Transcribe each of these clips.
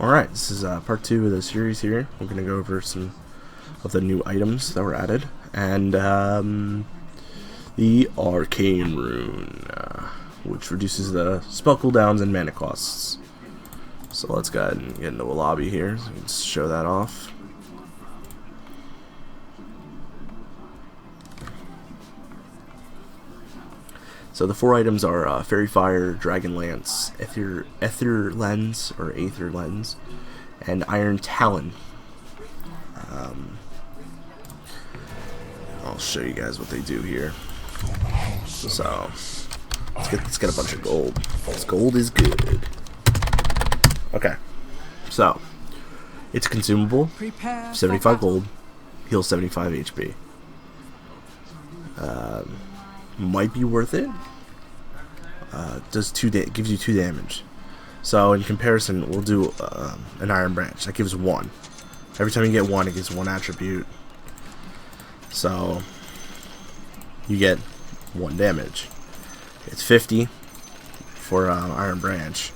Alright, this is part 2 of the series here. We're going to go over some of the new items that were added. And the Arcane Rune, which reduces the spell cooldowns and mana costs. So let's go ahead and get into a lobby here. So let's show that off. So the 4 items are Fairy Fire, Dragon Lance, Aether Lens, and Iron Talon. I'll show you guys what they do here. So let's get a bunch of gold. This gold is good. Okay, so it's consumable. 75 gold, heals 75 HP. Might be worth it. Gives you 2 damage. So in comparison, we'll do an Iron Branch that gives 1. Every time you get 1, it gives 1 attribute. So you get 1 damage. It's 50 for Iron Branch,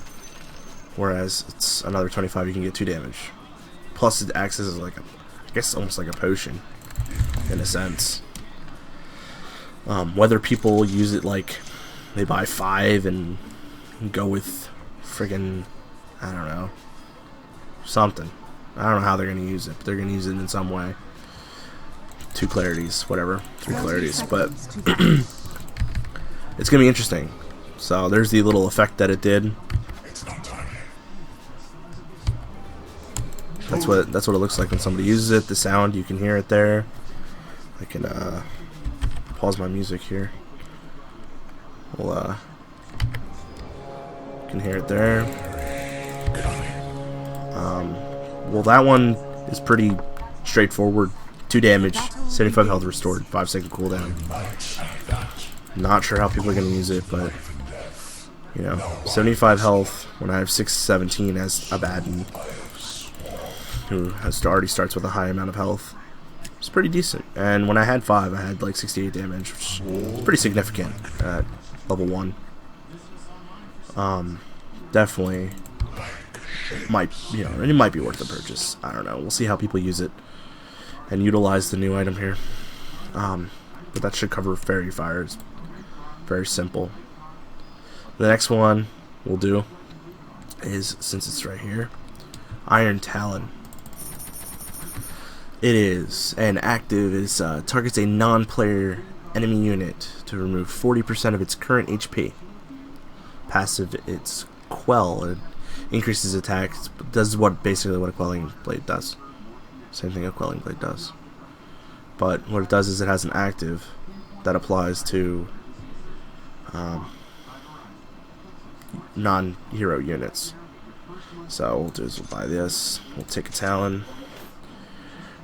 whereas it's another 25. You can get 2 damage. Plus, it acts as like I guess almost like a potion in a sense. Whether people use it like they buy 5 and go with friggin' I don't know, something. I don't know how they're gonna use it, but they're gonna use it in some way. 2 clarities, whatever, 3 clarities, but it's gonna be interesting. So there's the little effect that it did. That's what it looks like when somebody uses it. The sound, you can hear it there. I can pause my music here. Well, you can hear it there. Well, that one is pretty straightforward. 2 damage, 75 health restored, 5-second cooldown. Not sure how people are going to use it, but you know, 75 health when I have 617 as a baddie who already starts with a high amount of health. It's pretty decent. And when I had 5, I had like 68 damage, which is pretty significant at level 1. Definitely it might be worth the purchase. I don't know. We'll see how people use it and utilize the new item here. But that should cover Fairy Fire. It's very simple. The next one we'll do is, since it's right here, Iron Talon. It is an active. It targets a non-player enemy unit to remove 40% of its current HP. Passive, it's Quell. It increases attacks. Does basically what a Quelling Blade does. Same thing a Quelling Blade does. But what it does is it has an active that applies to non-hero units. So what we'll do is we'll buy this. We'll take a Talon.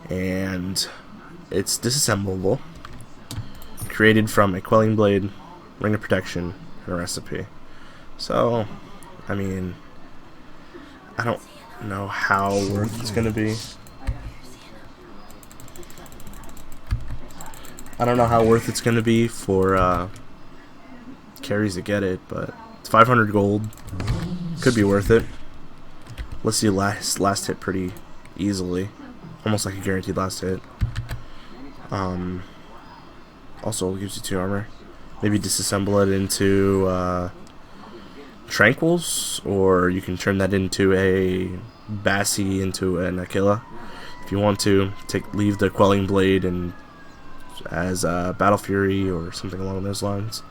And it's disassemblable. Created from a Quelling Blade, Ring of Protection, and a recipe. So, I mean, I don't know how worth it's going to be. I don't know how worth it's going to be for carries to get it, but it's 500 gold. Could be worth it. Let's see last hit pretty easily. Almost like a guaranteed last hit. Also gives you 2 armor. Maybe disassemble it into Tranquils, or you can turn that into a Bassi into an Aquila. If you want to, leave the Quelling Blade and as Battle Fury or something along those lines.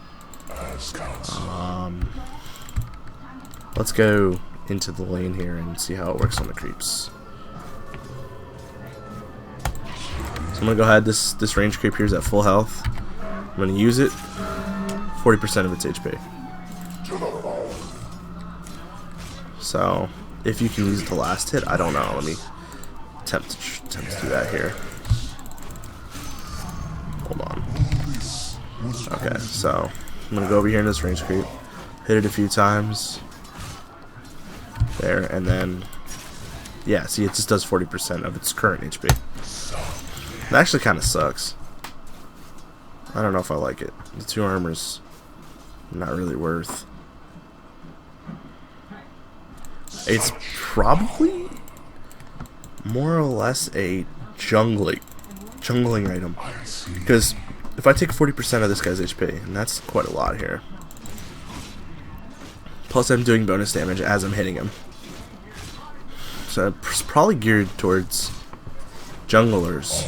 Let's go into the lane here and see how it works on the creeps. So I'm gonna go ahead. This range creep here is at full health. I'm gonna use it. 40% of its HP. So if you can use it the last hit, I don't know. Let me attempt to do that here. Hold on. Okay, so I'm gonna go over here in this range creep, hit it a few times. There, and then yeah, see, it just does 40% of its current HP. That actually kind of sucks. I don't know if I like it. The 2 armor's not really worth. It's probably more or less a jungling item. Because if I take 40% of this guy's HP, and that's quite a lot here. Plus I'm doing bonus damage as I'm hitting him. So it's probably geared towards junglers.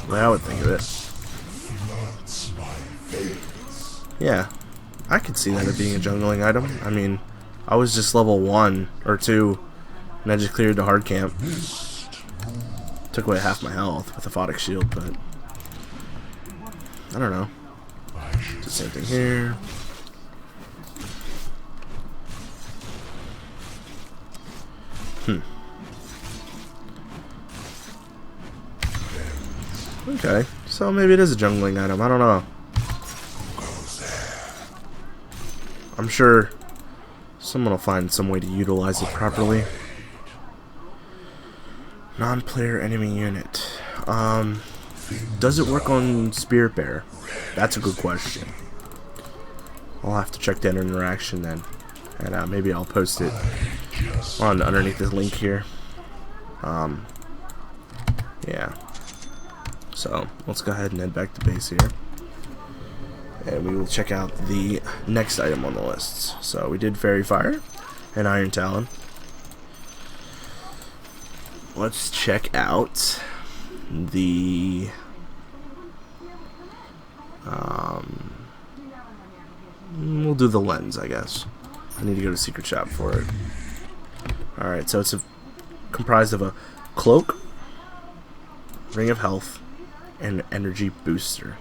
The way I would think of it. Yeah, I could see that it being a jungling item. I mean, I was just level 1 or 2, and I just cleared the hard camp. Took away half my health with a Photic Shield, but I don't know. The same thing here. Okay, so maybe it is a jungling item. I don't know. I'm sure someone will find some way to utilize it properly. Non-player enemy unit. Does it work on Spirit Bear? That's a good question. I'll have to check that interaction then, and maybe I'll post it on underneath this link here. Yeah. So let's go ahead and head back to base here, and we will check out the next item on the list. So we did Fairy Fire and Iron Talon. Let's check out the we'll do the lens, I guess. I need to go to Secret Shop for it. Alright, so it's comprised of a cloak, ring of health, and an energy booster.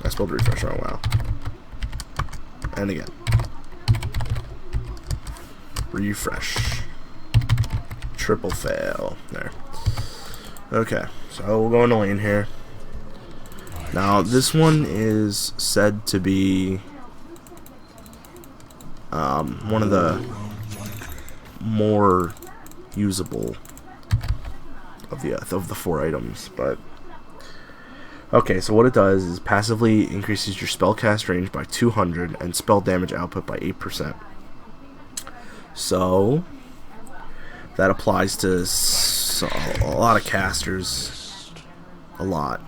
I spelled refresh wrong. Wow. And again. Refresh. Triple fail. There. Okay, so we'll go in the lane here. Now, this one is said to be one of the more usable of the 4 items, but okay, so what it does is passively increases your spellcast range by 200 and spell damage output by 8%. So that applies to a lot of casters, a lot.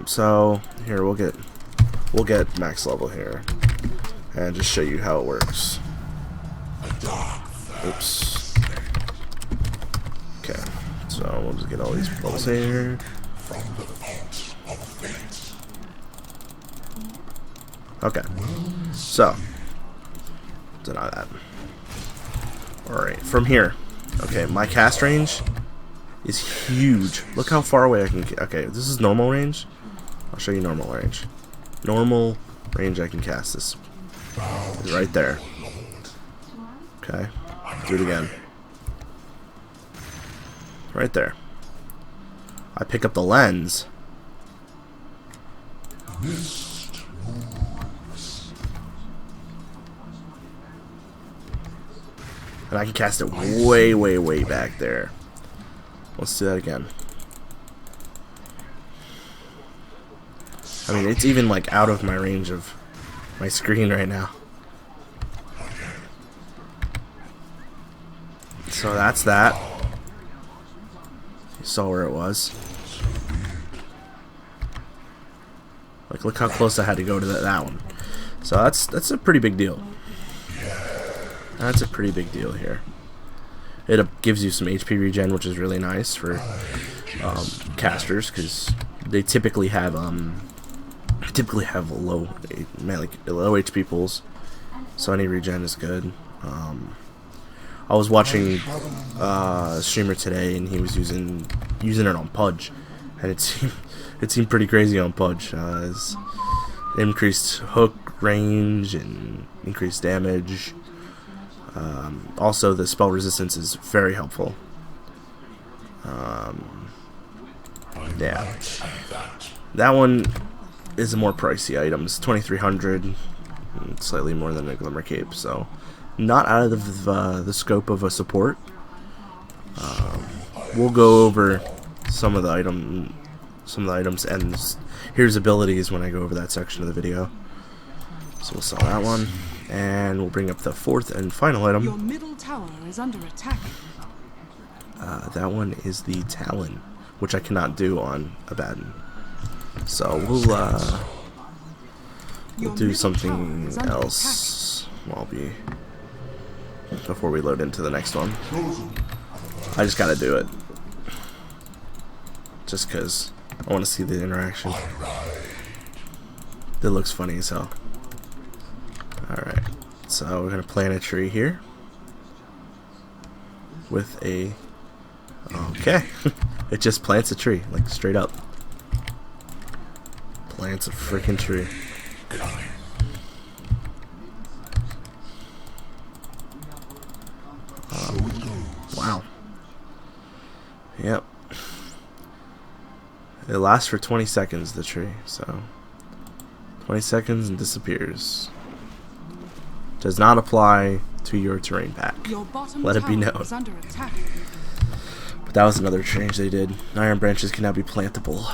So here we'll get max level here and just show you how it works. Oops. Okay, so we'll just get all these levels here. Okay, so deny that. Alright, from here. Okay, my cast range is huge. Look how far away I can get. Okay, this is normal range. I'll show you normal range. Normal range I can cast this is right there. Okay, do it again. Right there. I pick up the lens. And I can cast it way, way, way back there. Let's do that again. I mean, it's even like out of my range of my screen right now. So that's that. You saw where it was. Like, look how close I had to go to that one. So that's a pretty big deal. That's a pretty big deal here. It gives you some HP regen, which is really nice for casters, because they typically have low HP pools, so any regen is good. I was watching a streamer today, and he was using it on Pudge, and it seemed pretty crazy on Pudge. It's increased hook range and increased damage. Also, the spell resistance is very helpful. Yeah, that one is a more pricey item. It's 2,300, slightly more than a Glimmer Cape, so not out of the scope of a support. We'll go over some of the items and here's abilities when I go over that section of the video. So we'll sell that one. And we'll bring up the fourth and final item. Your middle tower is under attack. That one is the Talon, which I cannot do on Abaddon. So we'll do something else before we load into the next one. I just gotta do it. Just because I want to see the interaction. It looks funny as hell. Alright, so we're gonna plant a tree here with a... Okay, it just plants a tree, like straight up. Plants a freaking tree. Wow. Yep. It lasts for 20 seconds, the tree, so 20 seconds and disappears. Does not apply to your terrain pack. Let it be known. But that was another change they did. Iron branches can now be plantable.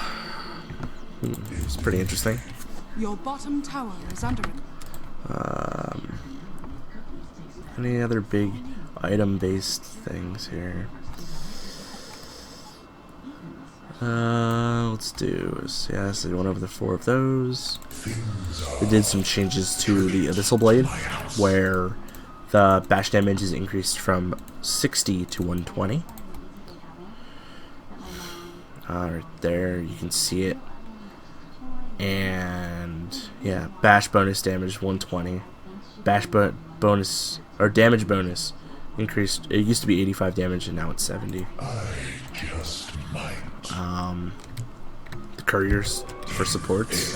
It's pretty interesting. Your bottom tower is under any other big item-based things here? Let's do so we went over the 4 of those. We did some changes to the Abyssal Blade, where the bash damage is increased from 60 to 120. Right there, you can see it. And yeah, bash bonus damage 120. Bash bonus or damage bonus increased. It used to be 85 damage, and now it's 70. The couriers for supports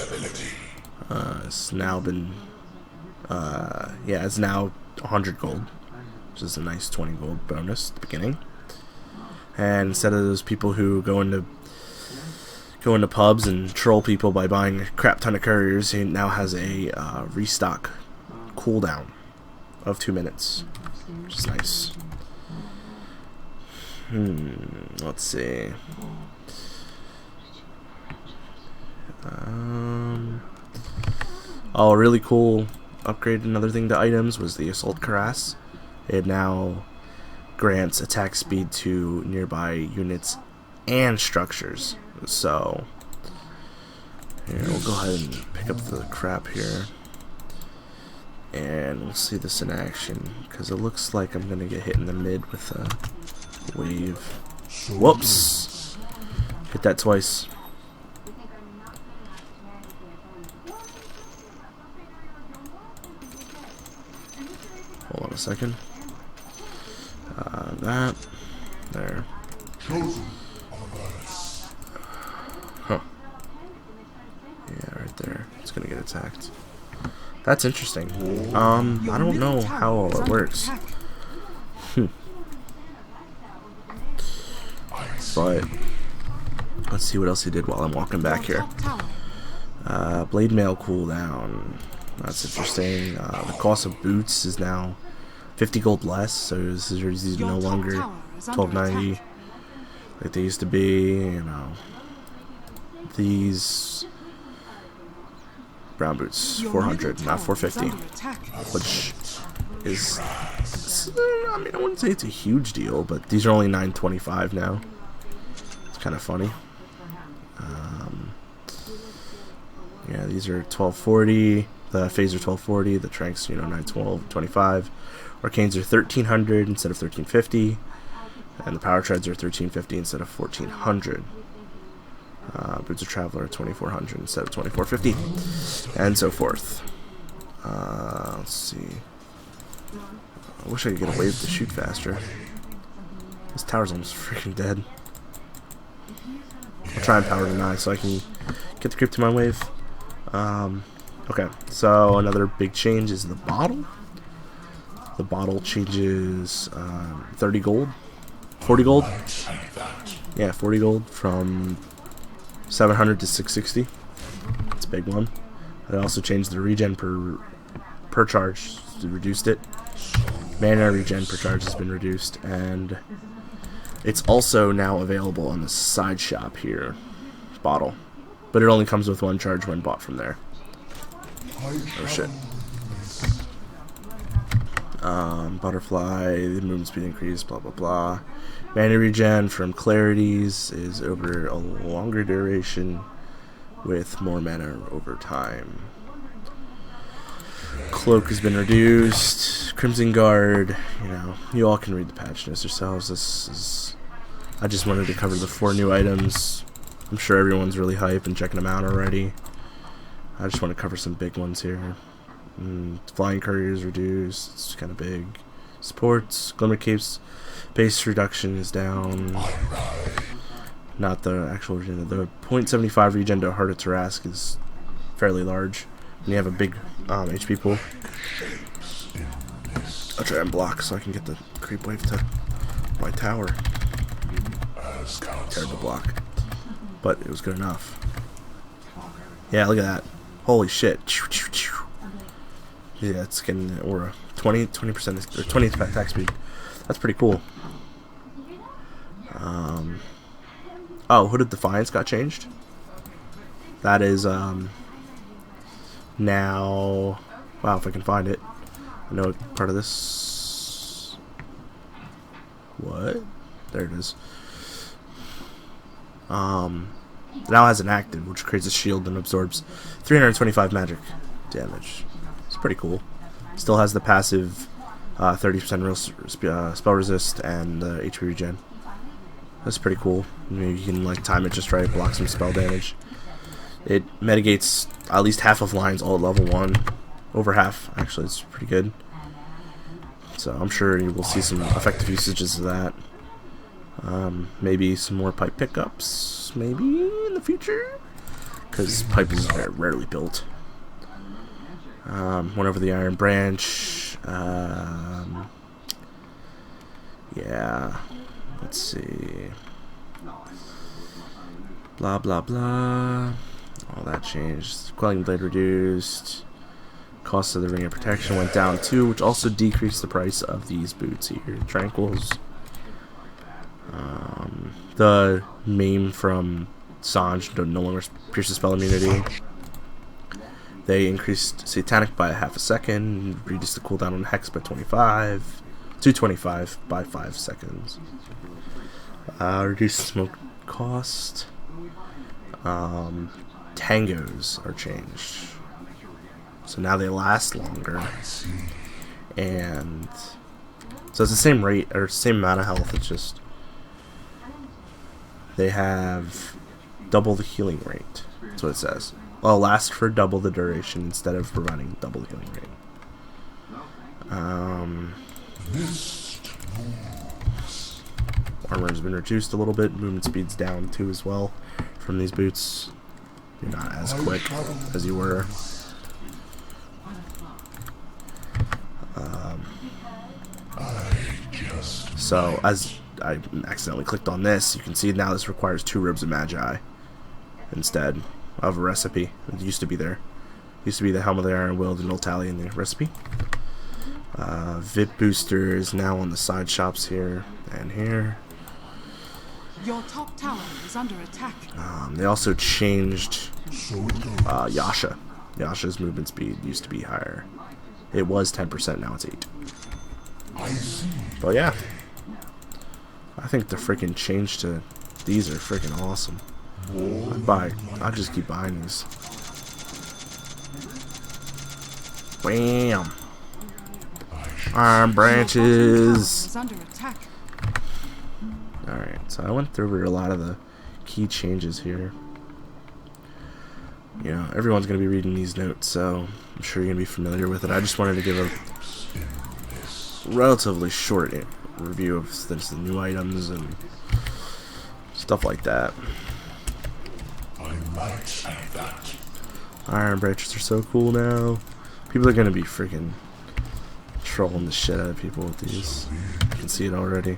it's now been it's now 100 gold, which is a nice 20 gold bonus at the beginning. And instead of those people who go into pubs and troll people by buying a crap ton of couriers, he now has a restock cooldown of 2 minutes, which is nice. Let's see. Oh, a really cool upgrade. Another thing to items was the Assault Cuirass. It now grants attack speed to nearby units and structures. So here, we'll go ahead and pick up the crap here, and we'll see this in action, because it looks like I'm gonna get hit in the mid with a wave. Whoops! Hit that twice. Hold on a second. That. There. Huh. Yeah, right there. It's gonna get attacked. That's interesting. I don't know how all it works. But let's see what else he did while I'm walking back here. Blade mail cooldown. That's interesting. The cost of boots is now 50 gold less, so this is no longer 1290 like they used to be. You know, these brown boots 400, not 450, which is, I mean, I wouldn't say it's a huge deal, but these are only 925 now. It's kind of funny. Yeah, these are 1240. The phaser 1240. The tranks, 912.25. Arcanes are 1300 instead of 1350, and the power treads are 1350 instead of 1400. Boots of Traveler are 2400 instead of 2450, and so forth. Let's see. I wish I could get a wave to shoot faster. This tower's almost freaking dead. I'll try and power deny so I can get the creep to my wave. Okay, so another big change is the bottle. The bottle changes 30 gold, 40 gold. Yeah, 40 gold from 700 to 660. It's a big one. I also changed the regen per charge. Reduced it. Mana regen per charge has been reduced, and it's also now available on the side shop here. Bottle, but it only comes with 1 charge when bought from there. Oh shit. Butterfly, the movement speed increase, blah blah blah. Mana regen from clarities is over a longer duration with more mana over time. Cloak has been reduced. Crimson Guard, you know, you all can read the patch notes yourselves. I just wanted to cover the 4 new items. I'm sure everyone's really hype and checking them out already. I just want to cover some big ones here. Flying Courier is reduced. It's kind of big. Supports, Glimmer Capes, base reduction is down. Not the actual regen. The 0.75 regen to Heart of Tarrasque is fairly large. And you have a big HP pool. I'll try and block so I can get the creep wave to my tower. Terrible block. But it was good enough. Yeah, look at that. Holy shit. Yeah, it's getting aura. 20% or 20 attack speed. That's pretty cool. Oh, Hooded Defiance got changed. That is now, wow, if I can find it. I know part of this. What? There it is. Now has an active, which creates a shield and absorbs 325 magic damage. It's pretty cool. Still has the passive 30% real spell resist and HP regen. That's pretty cool. Maybe you can like time it just right, block some spell damage. It mitigates at least half of lines all at level 1. Over half, actually. It's pretty good. So I'm sure you will see some effective usages of that. Maybe some more pipe pickups, maybe in the future, because pipe is very rarely built. Went over the Iron Branch. Yeah, let's see. Blah blah blah. All that changed. Quelling Blade reduced. Cost of the Ring of Protection went down too, which also decreased the price of these boots here. Tranquils. The meme from Sanj no longer pierces spell immunity. They increased Satanic by half a second, reduced the cooldown on Hex by 225 by 5 seconds. Reduced smoke cost. Tangos are changed. So now they last longer. And so it's the same rate, or same amount of health, it's just they have double the healing rate. That's what it says. Well, last for double the duration instead of providing double the healing rate. Armor has been reduced a little bit. Movement speed's down too as well from these boots. You're not as quick as you were. So as I accidentally clicked on this, you can see now this requires 2 Robes of Magi instead of a recipe. It used to be there. It used to be the Helm of the Iron Will, the Null Tally, and the recipe. VIP booster is now on the side shops here and here. Your top tower is under attack. They also changed Yasha. Yasha's movement speed used to be higher. It was 10%, now it's 8. But yeah, I think the freaking change to these are freaking awesome. I'd just keep buying these. Bam! Iron branches! Alright, so I went through a lot of the key changes here. You know, everyone's going to be reading these notes, so I'm sure you're going to be familiar with it. I just wanted to give a relatively short review of the new items and stuff like that. Iron branches are so cool now. People are going to be freaking trolling the shit out of people with these. I can see it already.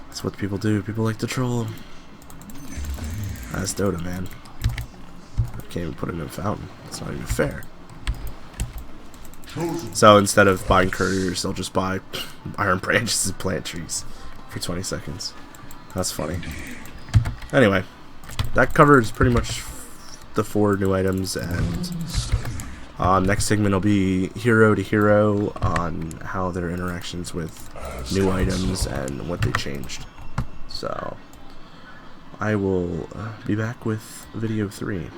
That's what people do. People like to troll them. That's Dota, man. I can't even put it in a fountain. It's not even fair. So instead of buying couriers, they'll just buy iron branches and plant trees for 20 seconds. That's funny. Anyway, that covers pretty much the 4 new items, and Next segment will be hero to hero on how their interactions with new items and what they changed. So I will be back with video 3.